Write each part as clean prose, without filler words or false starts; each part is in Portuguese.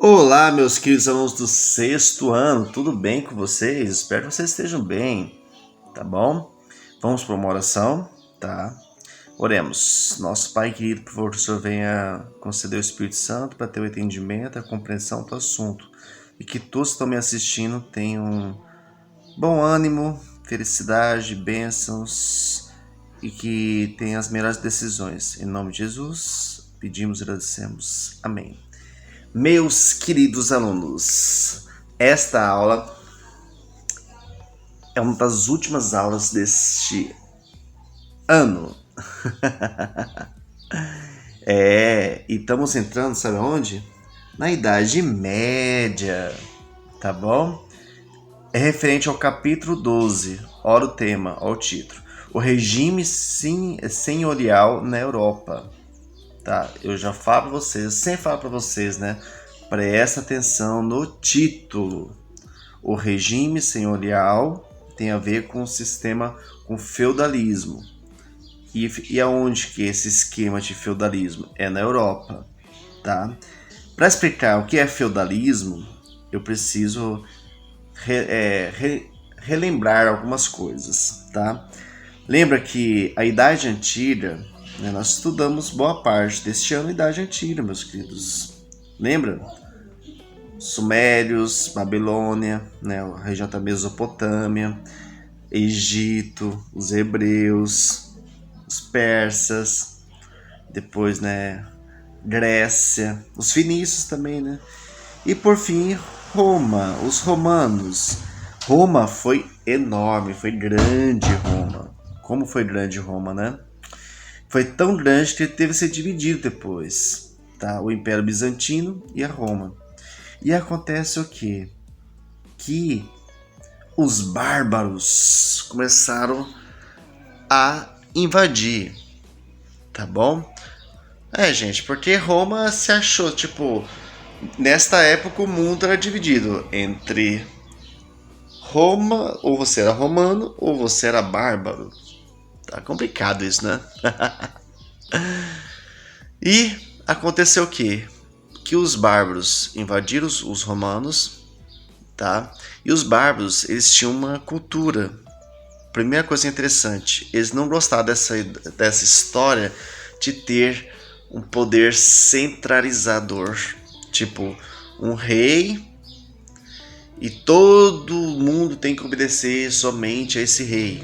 Olá, meus queridos alunos do sexto ano, tudo bem com vocês? Espero que vocês estejam bem, tá bom? Vamos para uma oração, tá? Oremos. Nosso Pai querido, por favor, que o Senhor venha conceder o Espírito Santo para ter o entendimento, a compreensão do assunto e que todos que estão me assistindo tenham bom ânimo, felicidade, bênçãos e que tenham as melhores decisões. Em nome de Jesus, pedimos e agradecemos. Amém. Meus queridos alunos, esta aula é uma das últimas aulas deste ano. E estamos entrando, sabe onde? Na Idade Média, tá bom? É referente ao capítulo 12, ora o tema, ó o título. O regime senhorial na Europa. Tá, eu já falo para vocês, eu sempre falo para vocês, né? Presta atenção no título. O regime senhorial tem a ver com o sistema, com feudalismo. E aonde que esse esquema de feudalismo? É na Europa, tá? Para explicar o que é feudalismo, eu preciso relembrar algumas coisas, tá? Lembra que a Idade Antiga, né, nós estudamos boa parte deste ano Idade Antiga, meus queridos. Lembra? Sumérios, Babilônia, né, a região da Mesopotâmia, Egito, os hebreus, os persas, depois, né, Grécia, os fenícios também, né? E por fim, Roma, os romanos. Roma foi enorme, foi grande Roma. Como foi grande Roma, né? Foi tão grande que teve que ser dividido depois, tá? O Império Bizantino e a Roma. E acontece o quê? Que os bárbaros começaram a invadir, tá bom? Gente, porque Roma se achou, tipo, nesta época o mundo era dividido entre Roma, ou você era romano, ou você era bárbaro. Tá complicado isso, né? E aconteceu o quê? Que os bárbaros invadiram os romanos, tá? E os bárbaros, eles tinham uma cultura. Primeira coisa interessante, eles não gostavam dessa história de ter um poder centralizador, tipo um rei e todo mundo tem que obedecer somente a esse rei.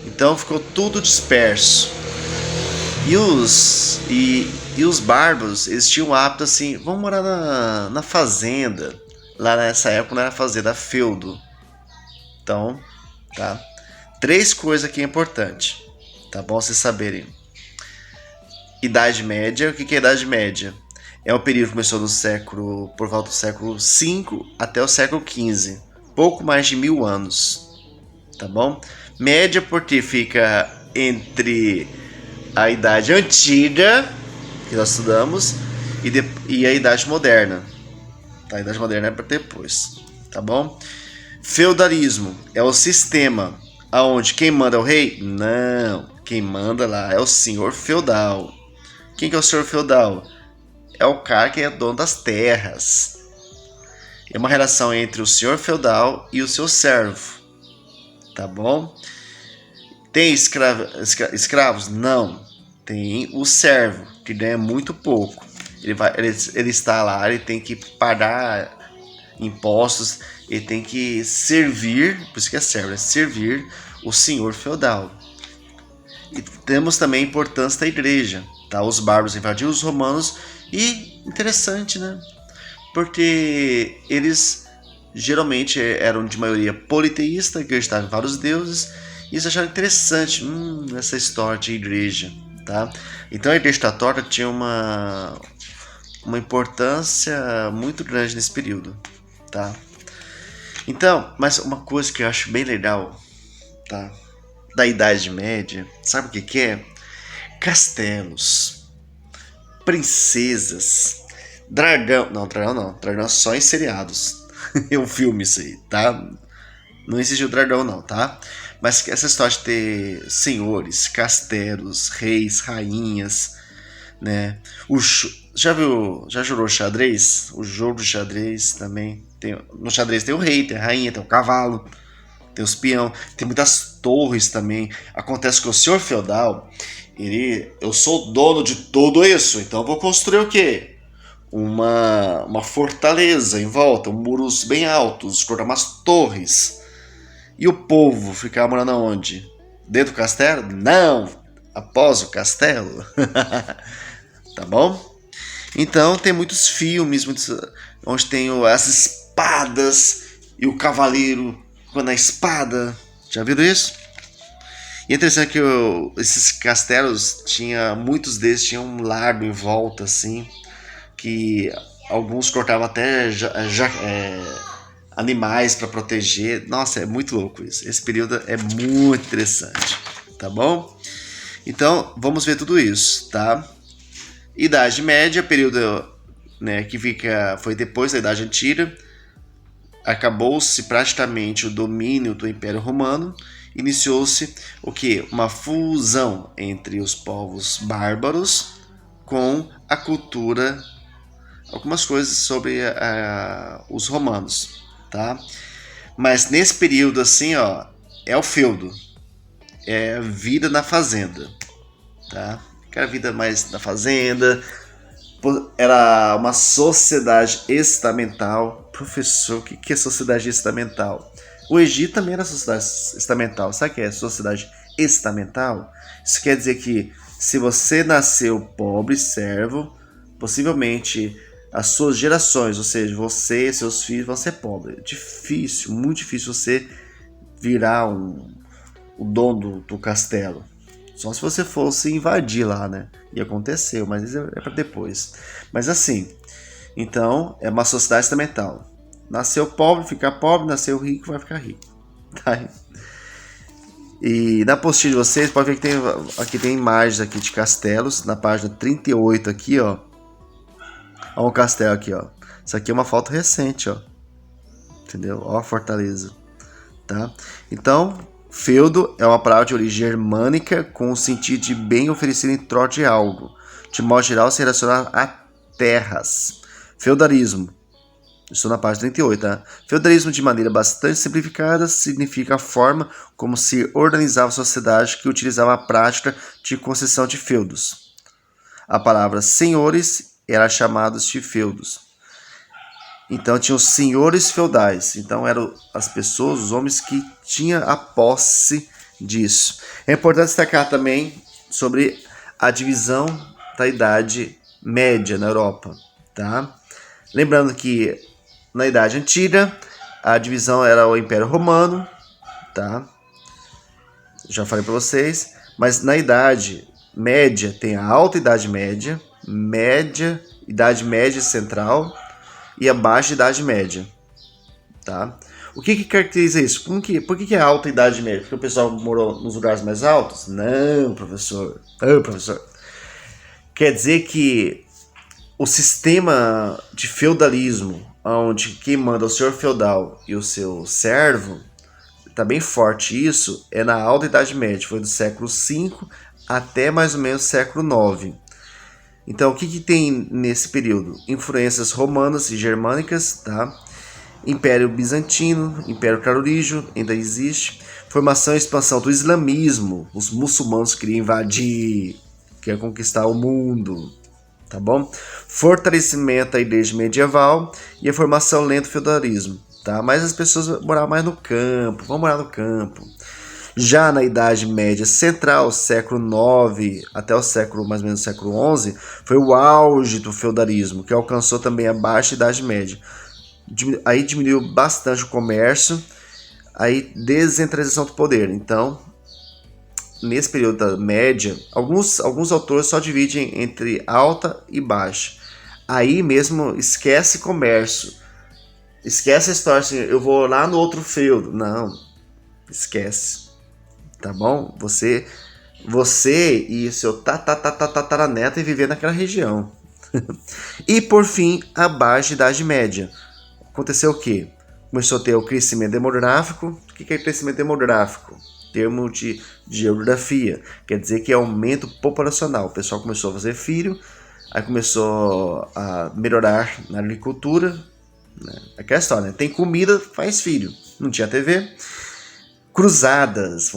Então ficou tudo disperso. E os bárbaros, eles tinham o hábito assim, vamos morar na fazenda. Lá nessa época não era fazenda, feudo. Então, tá? 3 coisas aqui é importante, tá bom vocês saberem. Idade Média, o que é Idade Média? É um período que começou por volta do século V até o século XV. Pouco mais de 1000 anos, tá bom? Média porque fica entre a Idade Antiga, que nós estudamos, e a Idade Moderna. Tá? A Idade Moderna é para depois, tá bom? Feudalismo é o sistema aonde quem manda é o rei? Não, quem manda lá é o senhor feudal. Quem que é o senhor feudal? É o cara que é dono das terras. É uma relação entre o senhor feudal e o seu servo, tá bom? Tem escravos? Não. Tem o servo, que ganha muito pouco. Ele está lá, ele tem que pagar impostos, ele tem que servir, por isso que é servo, servir o senhor feudal. E temos também a importância da igreja, tá? Os bárbaros invadiram os romanos e interessante, né? Porque eles geralmente eram de maioria politeísta, acreditavam em vários deuses, e eles acharam interessante essa história de igreja, tá? Então a igreja católica tinha uma importância muito grande nesse período, tá? Então, mas uma coisa que eu acho bem legal, tá? Da Idade Média, sabe o que é? Castelos, princesas, dragão. Não, dragão não. Dragão só em seriados. É um filme isso aí, tá? Não existe o dragão não, tá? Mas essa história de ter senhores, castelos, reis, rainhas, né? Já jogou xadrez? O jogo de xadrez também. No xadrez tem o rei, tem a rainha, tem o cavalo, tem os peão, tem muitas torres também. Acontece que o senhor feudal, eu sou dono de tudo isso, então eu vou construir o quê? Uma fortaleza em volta, muros bem altos, colocar umas torres. E o povo ficar morando onde? Dentro do castelo? Não! Após o castelo. Tá bom? Então tem muitos filmes onde tem as espadas e o cavaleiro com a espada. Já viram isso? E é interessante que esses castelos, muitos deles tinham um lago em volta, assim, que alguns cortavam até animais para proteger. Nossa, é muito louco isso. Esse período é muito interessante, tá bom? Então, vamos ver tudo isso, tá? Idade Média, período, né, foi depois da Idade Antiga. Acabou-se praticamente o domínio do Império Romano. Iniciou-se o que? Uma fusão entre os povos bárbaros com a cultura, algumas coisas sobre os romanos, tá? Mas nesse período assim, ó, é o feudo, é vida na fazenda, tá? Aquela vida mais na fazenda, era uma sociedade estamental. Professor, o que é sociedade estamental? O Egito também era sociedade estamental. Sabe o que é sociedade estamental? Isso quer dizer que se você nasceu pobre, servo, possivelmente as suas gerações, ou seja, você e seus filhos vão ser pobres. É difícil, muito difícil você virar o dono do castelo. Só se você fosse invadir lá, né? E aconteceu, mas isso é para depois. Mas assim, então é uma sociedade estamental. Nasceu pobre, fica pobre, nasceu rico, vai ficar rico. Tá? E na postilha de vocês, pode ver que aqui tem imagens aqui de castelos. Na página 38 aqui, ó. Olha um castelo aqui, ó. Isso aqui é uma foto recente, ó. Entendeu? Ó a fortaleza. Tá? Então, feudo é uma palavra de origem germânica com o sentido de bem oferecido em troca de algo. De modo geral, se relaciona a terras. Feudalismo. Estou na página 38. Tá? Feudalismo, de maneira bastante simplificada, significa a forma como se organizava a sociedade que utilizava a prática de concessão de feudos. A palavra senhores era chamados de feudos. Então tinham os senhores feudais. Então eram as pessoas, os homens que tinham a posse disso. É importante destacar também sobre a divisão da Idade Média na Europa. Tá? Lembrando que na Idade Antiga a divisão era o Império Romano. Tá? Já falei para vocês. Mas na Idade Média tem a Alta Idade Média, Idade Média Central e a Baixa Idade Média, tá? O que caracteriza isso? Por que é a Alta Idade Média? Porque o pessoal morou nos lugares mais altos? Não, professor. Não, professor. Quer dizer que o sistema de feudalismo, onde quem manda é o senhor feudal e o seu servo, tá bem forte isso, é na Alta Idade Média. Foi do século V até mais ou menos século IX. Então, o que tem nesse período? Influências romanas e germânicas, tá? Império Bizantino, Império Carolígio ainda existe. Formação e expansão do islamismo. Os muçulmanos queriam invadir, queriam conquistar o mundo, tá bom? Fortalecimento da igreja medieval e a formação lenta do feudalismo, tá? Mas as pessoas moravam mais no campo, vão morar no campo. Já na Idade Média Central, século IX até o século, mais ou menos século XI, foi o auge do feudalismo, que alcançou também a Baixa Idade Média. Aí diminuiu bastante o comércio, aí descentralização do poder. Então, nesse período da média, alguns autores só dividem entre alta e baixa. Aí mesmo esquece comércio, esquece a história assim, eu vou lá no outro feudo. Não, esquece. Tá bom? Você e seu tataraneto e viver naquela região. E por fim, a Baixa Idade Média. Aconteceu o quê? Começou a ter o crescimento demográfico. O que é crescimento demográfico? Termo de geografia. Quer dizer que é aumento populacional. O pessoal começou a fazer filho. Aí começou a melhorar na agricultura, né? Aquela história, né? Tem comida, faz filho. Não tinha TV. Cruzadas.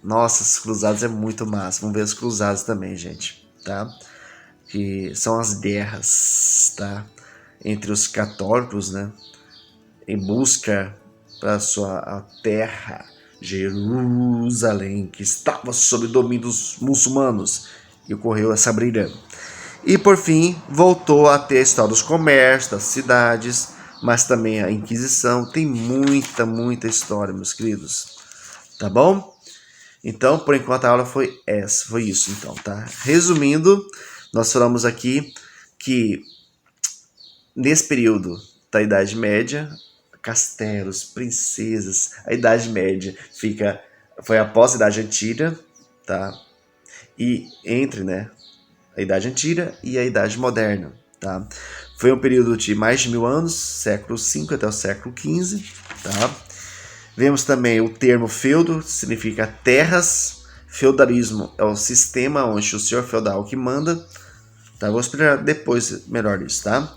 Nossa, as cruzadas é muito massa. Vamos ver as cruzadas também, gente. Tá? Que são as guerras, tá? Entre os católicos, né? Em busca para sua terra, Jerusalém, que estava sob domínio dos muçulmanos. E ocorreu essa briga. E por fim, voltou a ter a história dos comércios, das cidades, mas também a Inquisição. Tem muita história, meus queridos. Tá bom? Então, por enquanto a aula foi isso então, tá? Resumindo, nós falamos aqui que nesse período da Idade Média, castelos, princesas, a Idade Média foi após a Idade Antiga, tá? E entre, né, a Idade Antiga e a Idade Moderna, tá? Foi um período de mais de 1000 anos, século V até o século XV, tá? Vemos também o termo feudo, significa terras. Feudalismo é o sistema onde o senhor feudal que manda, tá? Vou explicar depois melhor isso, tá?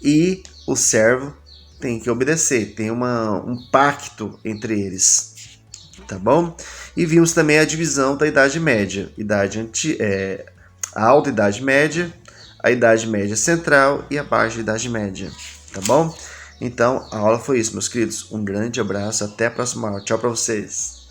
E o servo tem que obedecer, tem um pacto entre eles, tá bom? E vimos também a divisão da Idade Média, a Alta Idade Média, a Idade Média Central e a Baixa Idade Média, tá bom? Então, a aula foi isso, meus queridos. Um grande abraço, até a próxima aula. Tchau para vocês.